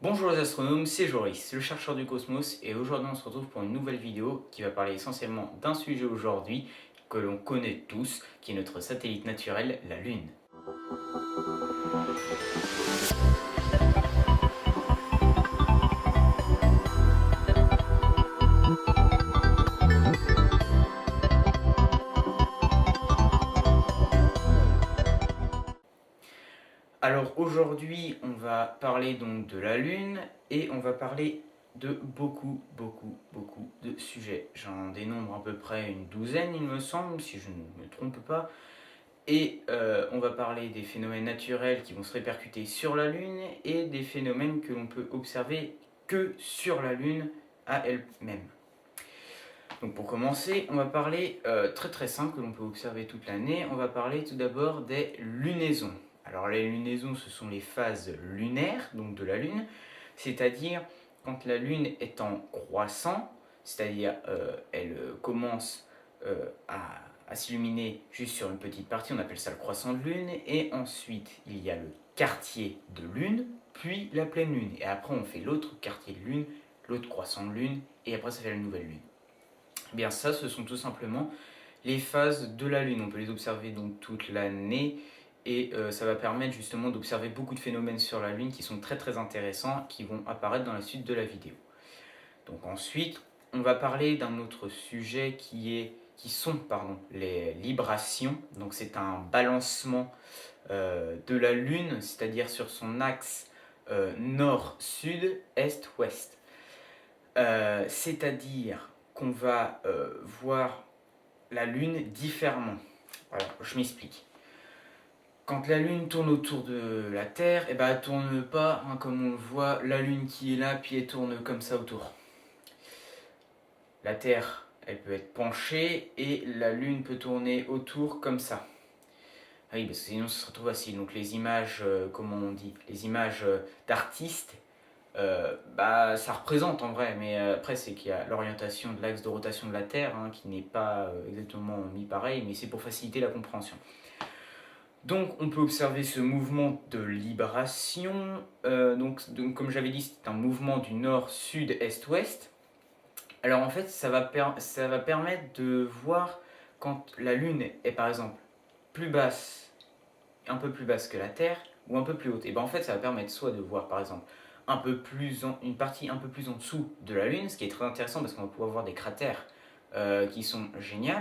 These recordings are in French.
Bonjour les astronomes, c'est Joris, le chercheur du cosmos, et aujourd'hui on se retrouve pour une nouvelle vidéo qui va parler essentiellement d'un sujet aujourd'hui que l'on connaît tous, qui est notre satellite naturel, la Lune. Alors aujourd'hui on va parler donc de la Lune et on va parler de beaucoup de sujets. J'en dénombre à peu près une douzaine il me semble, si je ne me trompe pas. Et on va parler des phénomènes naturels qui vont se répercuter sur la Lune et des phénomènes que l'on peut observer que sur la Lune à elle-même. Donc pour commencer, on va parler très simple que l'on peut observer toute l'année. On va parler tout d'abord des lunaisons. Alors les lunaisons, ce sont les phases lunaires, donc de la Lune, c'est-à-dire quand la Lune est en croissant, c'est-à-dire elle commence à s'illuminer juste sur une petite partie, on appelle ça le croissant de Lune, et ensuite il y a le quartier de Lune, puis la pleine Lune, et après on fait l'autre quartier de Lune, l'autre croissant de Lune, et après ça fait la nouvelle Lune. Eh bien ça, ce sont tout simplement les phases de la Lune. On peut les observer donc toute l'année et ça va permettre justement d'observer beaucoup de phénomènes sur la Lune qui sont très intéressants, qui vont apparaître dans la suite de la vidéo. Donc ensuite, on va parler d'un autre sujet qui sont les librations. Donc c'est un balancement de la Lune, c'est-à-dire sur son axe nord-sud, est-ouest. C'est-à-dire qu'on va voir la Lune différemment. Alors, je m'explique. Quand la Lune tourne autour de la Terre, et ben, elle ne tourne pas comme on le voit, la Lune qui est là, puis elle tourne comme ça autour. La Terre, elle peut être penchée et la Lune peut tourner autour comme ça. Ah oui, parce que sinon ce serait trop facile. Donc les images, comment on dit, les images d'artistes, ça représente en vrai, mais après c'est qu'il y a l'orientation de l'axe de rotation de la Terre qui n'est pas exactement mis pareil, mais c'est pour faciliter la compréhension. Donc on peut observer ce mouvement de libration, donc comme j'avais dit c'est un mouvement du nord, sud, est, ouest. Alors en fait ça va permettre de voir quand la Lune est par exemple plus basse, un peu plus basse que la Terre, ou un peu plus haute. Et ben en fait ça va permettre soit de voir par exemple une partie un peu plus en dessous de la Lune, ce qui est très intéressant parce qu'on va pouvoir voir des cratères qui sont géniaux.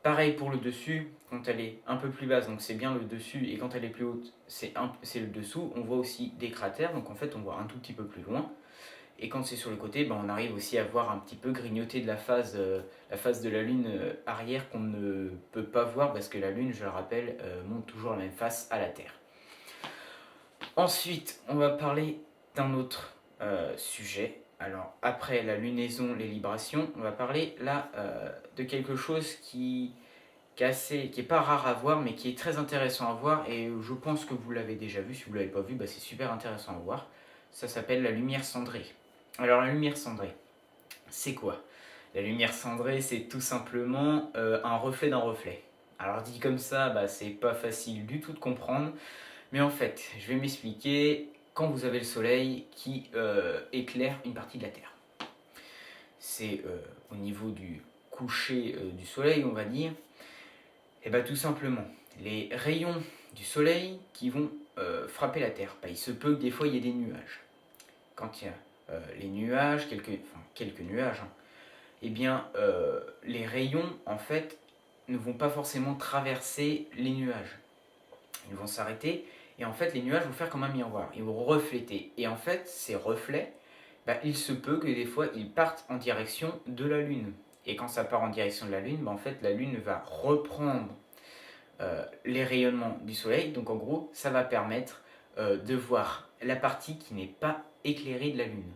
Pareil pour le dessus, quand elle est un peu plus basse, donc c'est bien le dessus, et quand elle est plus haute, c'est le dessous. On voit aussi des cratères, donc en fait on voit un tout petit peu plus loin. Et quand c'est sur le côté, on arrive aussi à voir un petit peu grignoter de la phase de la Lune arrière qu'on ne peut pas voir parce que la Lune, je le rappelle, monte toujours la même face à la Terre. Ensuite, on va parler d'un autre sujet. Alors, après la lunaison, les librations, on va parler là de quelque chose qui est pas rare à voir, mais qui est très intéressant à voir. Et je pense que vous l'avez déjà vu. Si vous ne l'avez pas vu, c'est super intéressant à voir. Ça s'appelle la lumière cendrée. Alors, la lumière cendrée, c'est quoi? La lumière cendrée, c'est tout simplement un reflet d'un reflet. Alors, dit comme ça, c'est pas facile du tout de comprendre. Mais en fait, je vais m'expliquer quand vous avez le soleil qui éclaire une partie de la Terre. C'est au niveau du coucher du soleil, on va dire. Et tout simplement, les rayons du soleil qui vont frapper la Terre. Il se peut que des fois il y ait des nuages. Quand il y a les nuages, quelques nuages, eh bien les rayons en fait ne vont pas forcément traverser les nuages. Ils vont s'arrêter et en fait les nuages vont faire comme un miroir, ils vont refléter. Et en fait ces reflets, il se peut que des fois ils partent en direction de la Lune. Et quand ça part en direction de la Lune, en fait la Lune va reprendre les rayonnements du Soleil. Donc en gros ça va permettre de voir la partie qui n'est pas éclairée de la Lune.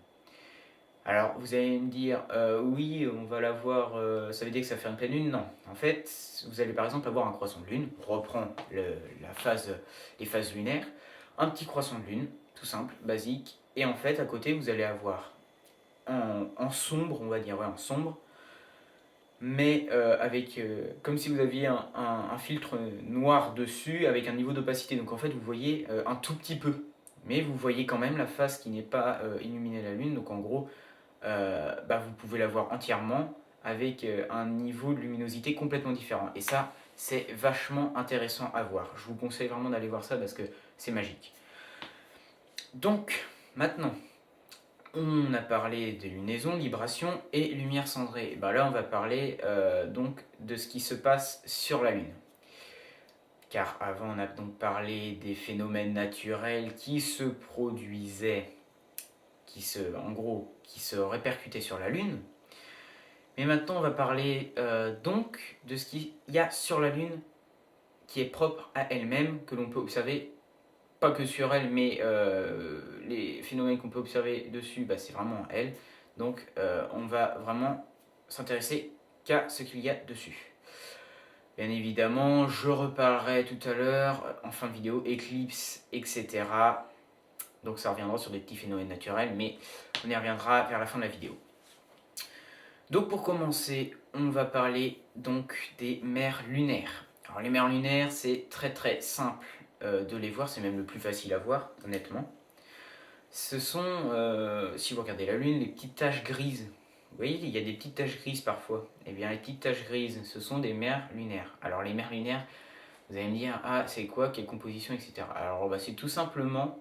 Alors vous allez me dire, oui, on va la voir, ça veut dire que ça fait une pleine lune? Non. En fait, vous allez par exemple avoir un croissant de lune, on reprend les phases lunaires, un petit croissant de lune, tout simple, basique, et en fait à côté vous allez avoir en sombre, on va dire, ouais, en sombre, mais avec, comme si vous aviez un filtre noir dessus avec un niveau d'opacité. Donc en fait vous voyez un tout petit peu. mais vous voyez quand même la face qui n'est pas illuminée de la Lune. Donc en gros, vous pouvez la voir entièrement avec un niveau de luminosité complètement différent. Et ça, c'est vachement intéressant à voir. Je vous conseille vraiment d'aller voir ça parce que c'est magique. Donc, maintenant, on a parlé des lunaisons, librations et lumière cendrée. Et là, on va parler donc de ce qui se passe sur la Lune. Car avant, on a donc parlé des phénomènes naturels qui se produisaient, en gros, qui se répercutaient sur la Lune. Mais maintenant, on va parler donc de ce qu'il y a sur la Lune qui est propre à elle-même, que l'on peut observer, pas que sur elle, mais les phénomènes qu'on peut observer dessus, c'est vraiment elle. Donc, on va vraiment s'intéresser qu'à ce qu'il y a dessus. Bien évidemment, je reparlerai tout à l'heure, en fin de vidéo, éclipses, etc. Donc ça reviendra sur des petits phénomènes naturels, mais on y reviendra vers la fin de la vidéo. Donc pour commencer, on va parler donc des mers lunaires. Alors les mers lunaires, c'est très très simple de les voir, c'est même le plus facile à voir, honnêtement. Ce sont, si vous regardez la Lune, les petites taches grises. Vous voyez, il y a des petites taches grises parfois. Eh bien, les petites taches grises, ce sont des mers lunaires. Alors, les mers lunaires, vous allez me dire, ah, c'est quoi, quelle composition, etc. Alors, c'est tout simplement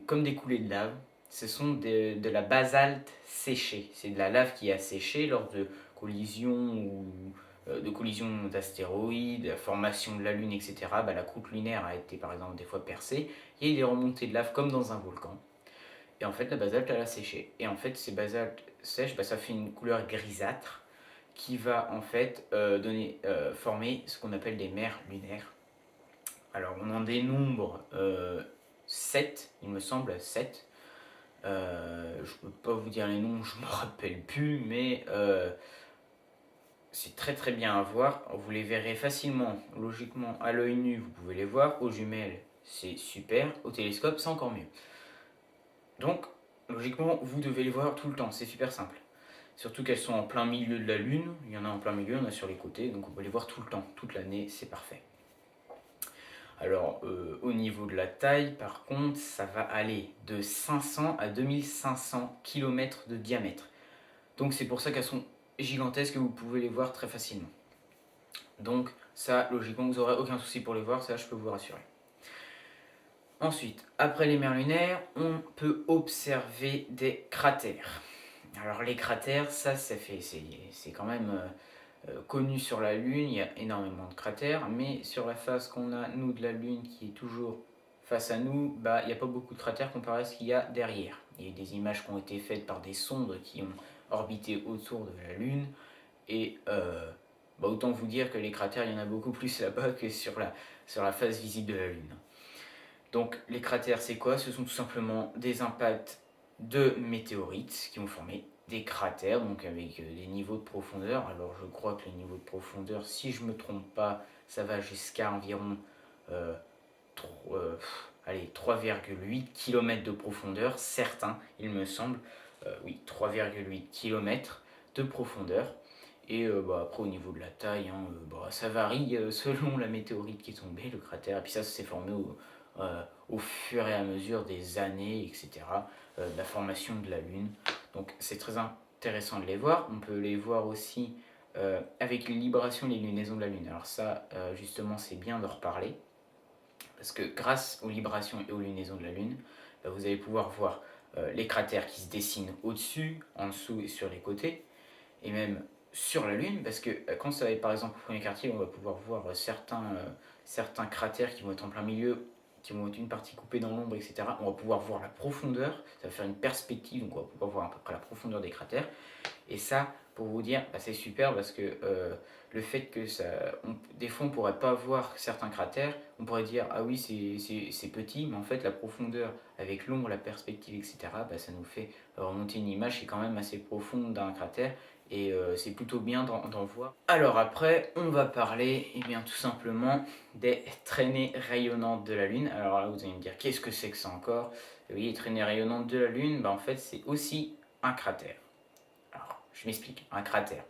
comme des coulées de lave. Ce sont de la basalte séchée. C'est de la lave qui a séché lors de collisions ou de collisions d'astéroïdes, la formation de la Lune, etc. La croûte lunaire a été par exemple des fois percée. Il y a eu des remontées de lave comme dans un volcan. Et en fait, la basalte, elle a séché. Et en fait, ces basaltes sèches, ça fait une couleur grisâtre qui va en fait former ce qu'on appelle des mers lunaires. Alors, on en dénombre 7, il me semble, 7. Je ne peux pas vous dire les noms, je ne me rappelle plus, mais c'est très très bien à voir. Vous les verrez facilement, logiquement, à l'œil nu, vous pouvez les voir. Aux jumelles, c'est super. Au télescope, c'est encore mieux. Donc, logiquement, vous devez les voir tout le temps, c'est super simple. Surtout qu'elles sont en plein milieu de la Lune, il y en a en plein milieu, il y en a sur les côtés, donc on peut les voir tout le temps, toute l'année, c'est parfait. Alors, au niveau de la taille, par contre, ça va aller de 500 à 2500 km de diamètre. Donc c'est pour ça qu'elles sont gigantesques et vous pouvez les voir très facilement. Donc ça, logiquement, vous n'aurez aucun souci pour les voir, ça je peux vous rassurer. Ensuite, après les mers lunaires, on peut observer des cratères. Alors les cratères, ça c'est quand même connu sur la Lune, il y a énormément de cratères, mais sur la face qu'on a, nous, de la Lune, qui est toujours face à nous, il n'y a pas beaucoup de cratères comparé à ce qu'il y a derrière. Il y a des images qui ont été faites par des sondes qui ont orbité autour de la Lune, et autant vous dire que les cratères, il y en a beaucoup plus là-bas que sur la face visible de la Lune. Donc les cratères, c'est quoi? Ce sont tout simplement des impacts de météorites qui ont formé des cratères, donc avec des niveaux de profondeur. Alors je crois que les niveaux de profondeur, si je ne me trompe pas, ça va jusqu'à environ 3,8 km de profondeur, certains, il me semble. Oui, 3,8 km de profondeur. Et après au niveau de la taille, ça varie selon la météorite qui est tombée, le cratère. Et puis ça s'est formé au fur et à mesure des années, etc. De la formation de la Lune. Donc c'est très intéressant de les voir. On peut les voir aussi avec les librations et les lunaisons de la Lune. Alors ça, justement, c'est bien de reparler. Parce que grâce aux librations et aux lunaisons de la Lune, vous allez pouvoir voir les cratères qui se dessinent au-dessus, en dessous et sur les côtés. Et même sur la Lune, parce que quand ça va être par exemple au premier quartier, on va pouvoir voir certains cratères qui vont être en plein milieu, qui vont être une partie coupée dans l'ombre, etc. On va pouvoir voir la profondeur, ça va faire une perspective, donc on va pouvoir voir à peu près la profondeur des cratères. Et ça, pour vous dire, c'est super parce que le fait que des fois on ne pourrait pas voir certains cratères, on pourrait dire ah oui c'est petit, mais en fait la profondeur avec l'ombre, la perspective, etc. Ça nous fait remonter une image qui est quand même assez profonde d'un cratère. Et c'est plutôt bien d'en voir. Alors après, on va parler tout simplement des traînées rayonnantes de la Lune. Alors là, vous allez me dire, qu'est-ce que c'est que ça encore? Oui, les traînées rayonnantes de la Lune, en fait, c'est aussi un cratère. Alors, je m'explique, un cratère.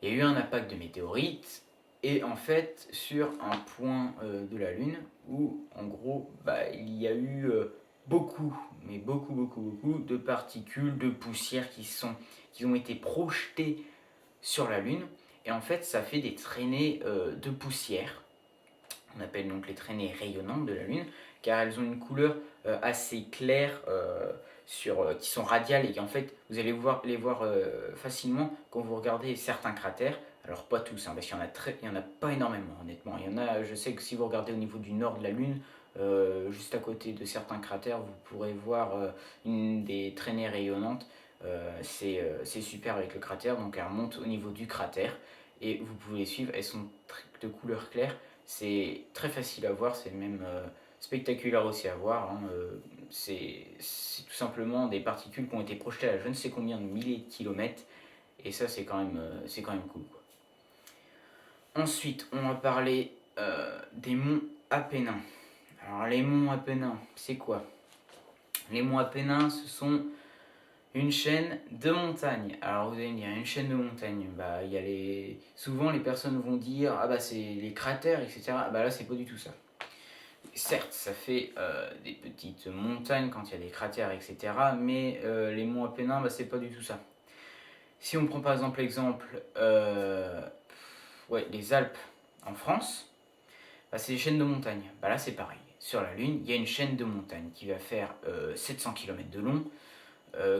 Il y a eu un impact de météorites, Et en fait, sur un point de la Lune où, en gros, il y a eu beaucoup, mais beaucoup de particules, de poussière qui ont été projetées sur la Lune. Et en fait, ça fait des traînées de poussière. On appelle donc les traînées rayonnantes de la Lune, car elles ont une couleur assez claire, qui sont radiales et qui en fait, vous allez les voir facilement quand vous regardez certains cratères. Alors pas tous, hein, parce qu'il y en a pas énormément honnêtement. Il y en a, je sais que si vous regardez au niveau du nord de la Lune, juste à côté de certains cratères, vous pourrez voir une des traînées rayonnantes. C'est super avec le cratère, donc elles remontent au niveau du cratère et vous pouvez les suivre. Elles sont de couleur claire. C'est très facile à voir, c'est même spectaculaire aussi à voir. Hein. C'est tout simplement des particules qui ont été projetées à je ne sais combien de milliers de kilomètres. Et ça, c'est quand même cool, quoi. Ensuite, on va parler des monts Apennins. Alors, les monts Apennins, c'est quoi? Les monts Apennins, ce sont une chaîne de montagnes. Alors vous allez me dire, une chaîne de montagnes, souvent les personnes vont dire, ah c'est les cratères, etc. Là c'est pas du tout ça. Certes, ça fait des petites montagnes quand il y a des cratères, etc. Mais les monts Apennins, c'est pas du tout ça. Si on prend par exemple l'exemple, les Alpes en France, c'est des chaînes de montagnes. Là c'est pareil. Sur la Lune, il y a une chaîne de montagnes qui va faire 700 km de long,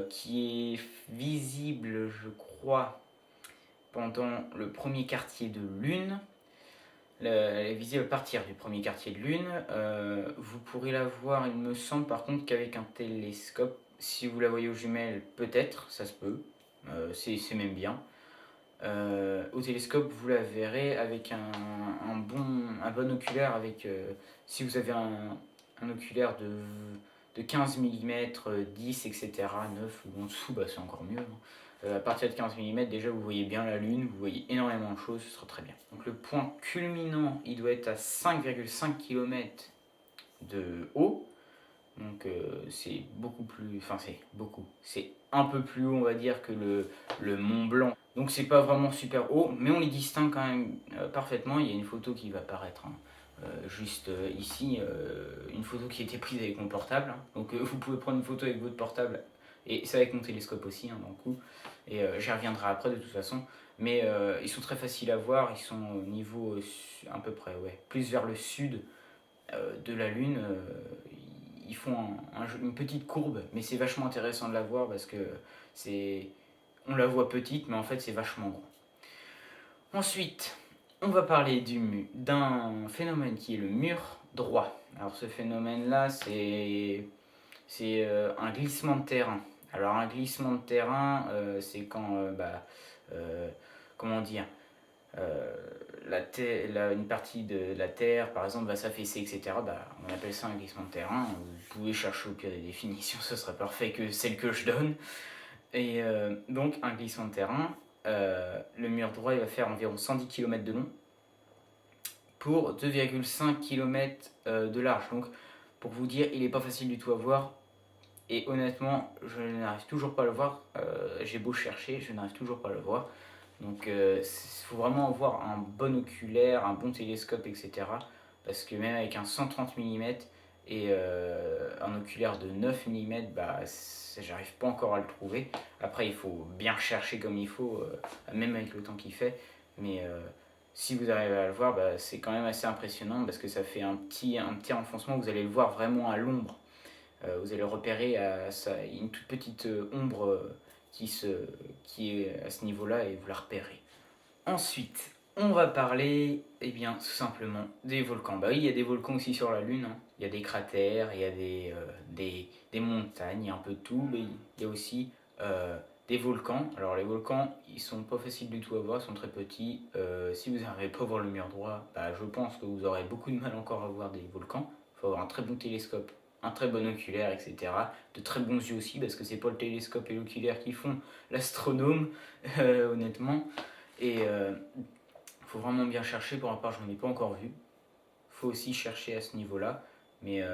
qui est visible, je crois, pendant le premier quartier de Lune. Elle est visible à partir du premier quartier de Lune. Vous pourrez la voir, il me semble, par contre, qu'avec un télescope. Si vous la voyez aux jumelles, peut-être, ça se peut. C'est même bien. Au télescope, vous la verrez avec un bon oculaire. Si vous avez un oculaire de 15 mm, 10, etc., 9 ou en dessous, c'est encore mieux. À partir de 15 mm, déjà vous voyez bien la Lune, vous voyez énormément de choses, ce sera très bien. Donc le point culminant, il doit être à 5,5 km de haut. Donc c'est beaucoup plus, c'est un peu plus haut on va dire que le Mont Blanc. Donc c'est pas vraiment super haut, mais on les distingue quand même parfaitement. Il y a une photo qui va apparaître juste ici, une photo qui a été prise avec mon portable. Donc vous pouvez prendre une photo avec votre portable, et c'est avec mon télescope aussi, dans le coup. Et j'y reviendrai après de toute façon. Mais ils sont très faciles à voir, ils sont au niveau à peu près, plus vers le sud de la Lune. Ils font une petite courbe, mais c'est vachement intéressant de la voir parce que on la voit petite, mais en fait c'est vachement gros. Ensuite, on va parler d'un phénomène qui est le mur droit. Alors ce phénomène-là, c'est un glissement de terrain. Alors un glissement de terrain, c'est quand, comment dire, une partie de la terre, par exemple, va s'affaisser, etc. On appelle ça un glissement de terrain. Vous pouvez chercher au pire des définitions, ce serait parfait que celle que je donne. Et donc un glissement de terrain, le mur droit il va faire environ 110 km de long pour 2,5 km de large. Donc pour vous dire, il n'est pas facile du tout à voir. Et honnêtement, je n'arrive toujours pas à le voir. J'ai beau chercher, je n'arrive toujours pas à le voir. Donc il faut vraiment avoir un bon oculaire, un bon télescope, etc. Parce que même avec un 130 mm et un oculaire de 9 mm, j'arrive pas encore à le trouver. Après, il faut bien chercher comme il faut, même avec le temps qu'il fait. Mais si vous arrivez à le voir, c'est quand même assez impressionnant parce que ça fait un petit enfoncement. Vous allez le voir vraiment à l'ombre. Vous allez repérer une toute petite ombre qui est à ce niveau-là et vous la repérez. Ensuite, on va parler, tout simplement des volcans. Oui, il y a des volcans aussi sur la Lune. Il y a des cratères, il y a des montagnes, il y a un peu de tout, mais il y a aussi des volcans. Alors les volcans, ils sont pas faciles du tout à voir, ils sont très petits. Si vous n'arrivez pas à voir le mur droit, je pense que vous aurez beaucoup de mal encore à voir des volcans. Il faut avoir un très bon télescope, un très bon oculaire, etc. De très bons yeux aussi, parce que c'est pas le télescope et l'oculaire qui font l'astronome, honnêtement. Et faut vraiment bien chercher, pour ma part je n'en ai pas encore vu. Faut aussi chercher à ce niveau-là. Mais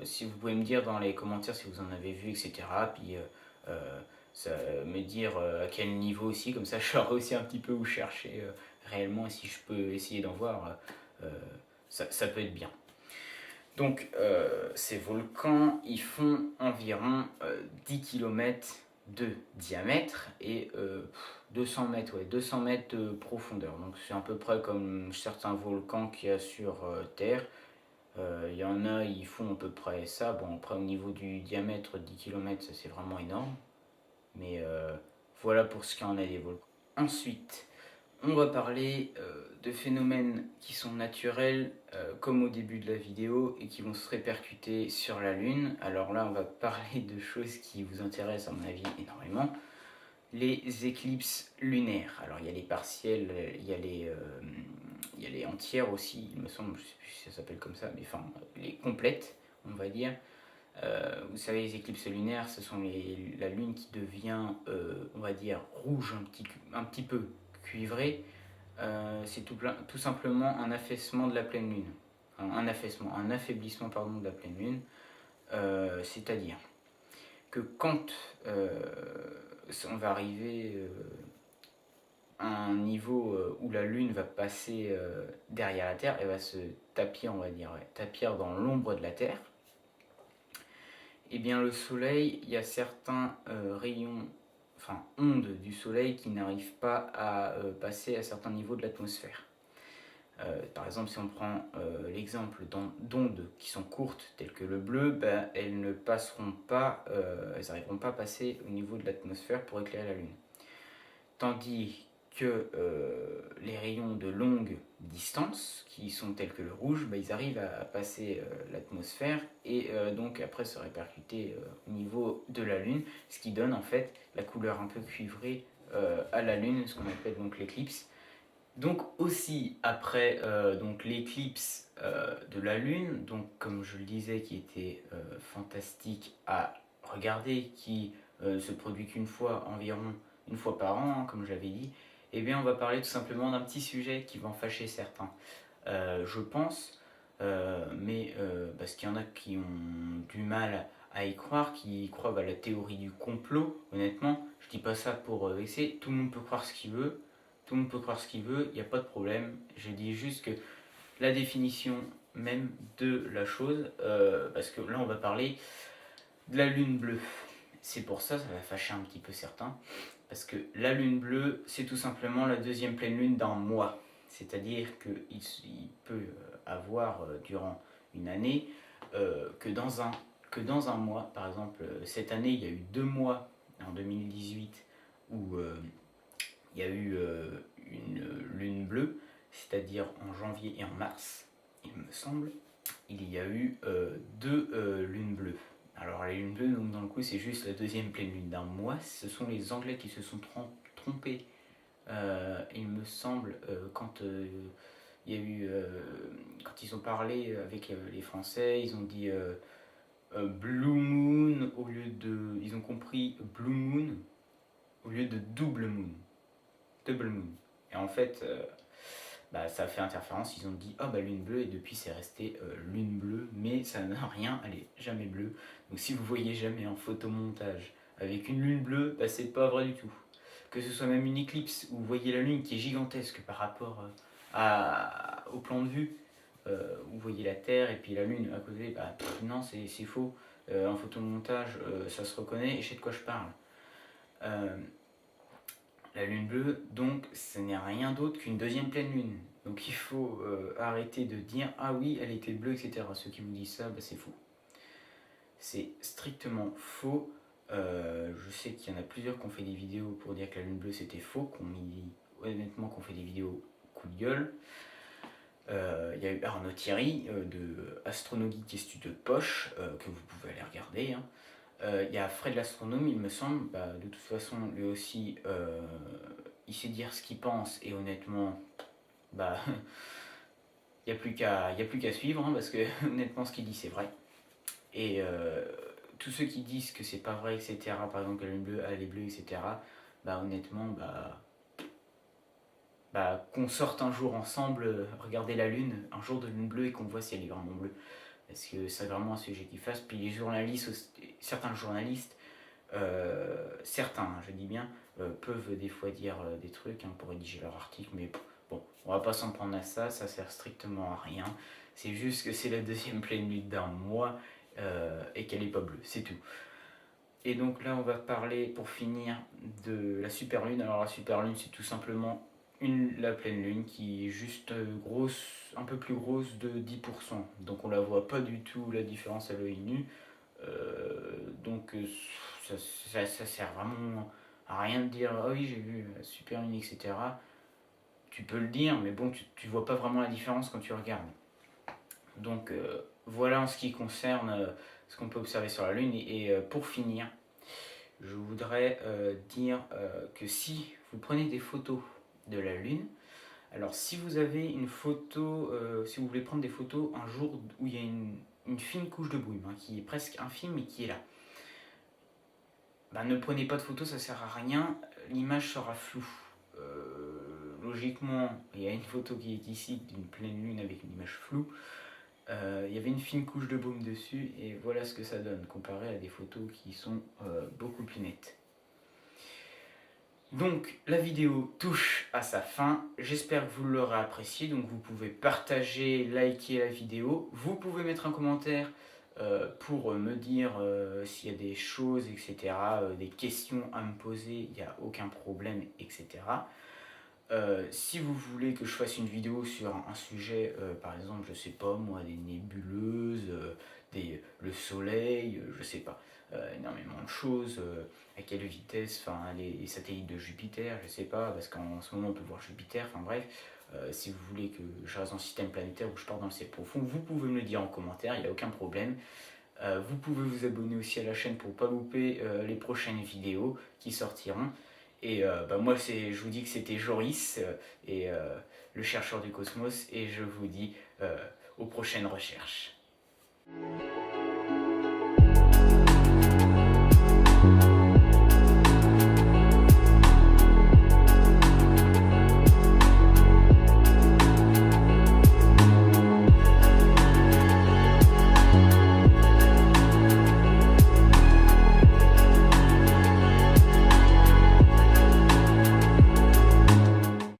si vous pouvez me dire dans les commentaires si vous en avez vu, etc. Puis me dire à quel niveau aussi, comme ça je saurai aussi un petit peu où chercher réellement, et si je peux essayer d'en voir, ça peut être bien. Donc ces volcans, ils font environ 10 km de diamètre et 200 mètres, ouais, 200 mètres de profondeur. Donc c'est à peu près comme certains volcans qu'il y a sur Terre. Il y en a, ils font à peu près ça. Bon, après au niveau du diamètre, 10 km, ça c'est vraiment énorme. Mais voilà pour ce qu'il y en a des volcans. Ensuite, on va parler de phénomènes qui sont naturels, comme au début de la vidéo, et qui vont se répercuter sur la Lune. Alors là, on va parler de choses qui vous intéressent, à mon avis, énormément. Les éclipses lunaires. Alors, il y a les partielles, il y a les entières aussi, il me semble, je ne sais plus si ça s'appelle comme ça, mais enfin, les complètes, on va dire. Vous savez, les éclipses lunaires, ce sont la Lune qui devient, on va dire, rouge, un petit peu cuivrée. C'est tout simplement un affaissement de la pleine Lune. Un affaiblissement pardon, de la pleine Lune. C'est-à-dire que quand on va arriver à un niveau où la Lune va passer derrière la Terre, elle va se tapir, on va dire, ouais, tapir dans l'ombre de la Terre. Et bien le Soleil, il y a certains rayons, enfin ondes du Soleil qui n'arrivent pas à passer à certains niveaux de l'atmosphère. Par exemple, si on prend l'exemple d'ondes qui sont courtes, telles que le bleu, ben, elles ne passeront pas, elles n'arriveront pas à passer au niveau de l'atmosphère pour éclairer la Lune. Tandis que les rayons de longue distance, qui sont tels que le rouge, ben, ils arrivent à passer l'atmosphère et donc après se répercuter au niveau de la Lune, ce qui donne en fait la couleur un peu cuivrée à la Lune, ce qu'on appelle donc l'éclipse. Donc aussi après donc l'éclipse de la Lune, donc comme je le disais, qui était fantastique à regarder, qui se produit qu'une fois environ, une fois par an, hein, comme je l'avais dit, eh bien on va parler tout simplement d'un petit sujet qui va en fâcher certains. Je pense, mais parce qu'il y en a qui ont du mal à y croire, qui croient à la théorie du complot, honnêtement, je dis pas ça pour vexer, tout le monde peut croire ce qu'il veut. Tout le monde peut croire ce qu'il veut, il n'y a pas de problème. Je dis juste que la définition même de la chose, parce que là on va parler de la lune bleue. C'est pour ça, ça va fâcher un petit peu certains, parce que la lune bleue, c'est tout simplement la deuxième pleine lune d'un mois. C'est-à-dire qu'il peut avoir durant une année que dans un mois, par exemple, cette année il y a eu 2 mois en 2018 où il y a eu une lune bleue, c'est-à-dire en janvier et en mars, il me semble, il y a eu 2 lunes bleues. Alors la lune bleue, donc, dans le coup, c'est juste la deuxième pleine lune d'un mois. Ce sont les Anglais qui se sont trompés, il me semble, quand il y a eu, quand ils ont parlé avec les Français, ils ont dit Blue Moon au lieu de, ils ont compris Blue Moon au lieu de Double Moon. Double Moon. Et en fait, ça a fait interférence. Ils ont dit ah bah lune bleue et depuis c'est resté lune bleue, mais ça n'a rien, elle est jamais bleue. Donc si vous voyez jamais un photomontage avec une lune bleue, bah, c'est pas vrai du tout. Que ce soit même une éclipse où vous voyez la lune qui est gigantesque par rapport au plan de vue, où vous voyez la Terre et puis la lune à côté, bah non c'est faux. En photomontage, ça se reconnaît et je sais de quoi je parle. La lune bleue, donc, ce n'est rien d'autre qu'une deuxième pleine lune. Donc il faut arrêter de dire ah oui, elle était bleue, etc. Ceux qui vous disent ça, bah, c'est faux. C'est strictement faux. Je sais qu'il y en a plusieurs qui ont fait des vidéos pour dire que la lune bleue c'était faux, honnêtement qu'on fait des vidéos coup de gueule. Il y a eu Arnaud Thierry de Astronogeek et Studio de Poche, que vous pouvez aller regarder. Hein. Il y a Fred l'astronome, il me semble, de toute façon, lui aussi, il sait dire ce qu'il pense, et honnêtement, il n'y a plus qu'à suivre, hein, parce que honnêtement, ce qu'il dit, c'est vrai. Et tous ceux qui disent que c'est pas vrai, etc., par exemple, que la lune bleue, elle est bleue, etc., honnêtement, qu'on sorte un jour ensemble, regarder la lune, un jour de lune bleue, et qu'on voit si elle est vraiment bleue. Parce que c'est vraiment un sujet qui fasse. Puis les journalistes, certains journalistes, certains, je dis bien, peuvent des fois dire des trucs pour rédiger leur article, mais Bon, on va pas s'en prendre à ça, ça sert strictement à rien. C'est juste que c'est la deuxième pleine lune d'un mois et qu'elle est pas bleue, c'est tout. Et donc là, on va parler, pour finir, de la super lune. Alors la super lune, c'est tout simplement la pleine lune qui est juste grosse, un peu plus grosse de 10%. Donc on la voit pas du tout, la différence à l'œil nu. Donc ça sert vraiment à rien de dire ah oui j'ai vu la super lune, etc. Tu peux le dire, mais bon, tu vois pas vraiment la différence quand tu regardes. Donc voilà en ce qui concerne ce qu'on peut observer sur la lune. Et pour finir, je voudrais dire que si vous prenez des photos de la lune, alors si vous avez une photo, si vous voulez prendre des photos un jour où il y a une fine couche de brume, hein, qui est presque infime mais qui est là, ben, ne prenez pas de photos, ça sert à rien, l'image sera floue. Logiquement, il y a une photo qui est ici d'une pleine lune avec une image floue. Il y avait une fine couche de brume dessus et voilà ce que ça donne comparé à des photos qui sont beaucoup plus nettes. Donc la vidéo touche à sa fin, j'espère que vous l'aurez apprécié, donc vous pouvez partager, liker la vidéo, vous pouvez mettre un commentaire pour me dire s'il y a des choses, etc., des questions à me poser, il n'y a aucun problème, etc. Si vous voulez que je fasse une vidéo sur un sujet, par exemple, je sais pas moi, des nébuleuses, le soleil, je sais pas, énormément de choses, à quelle vitesse, enfin les satellites de Jupiter, je sais pas, parce qu'en ce moment on peut voir Jupiter, enfin bref, si vous voulez que je reste dans le système planétaire ou je parte dans le ciel profond, vous pouvez me le dire en commentaire, il n'y a aucun problème. Vous pouvez vous abonner aussi à la chaîne pour ne pas louper les prochaines vidéos qui sortiront. Et moi, je vous dis que c'était Joris, le chercheur du cosmos, et je vous dis aux prochaines recherches.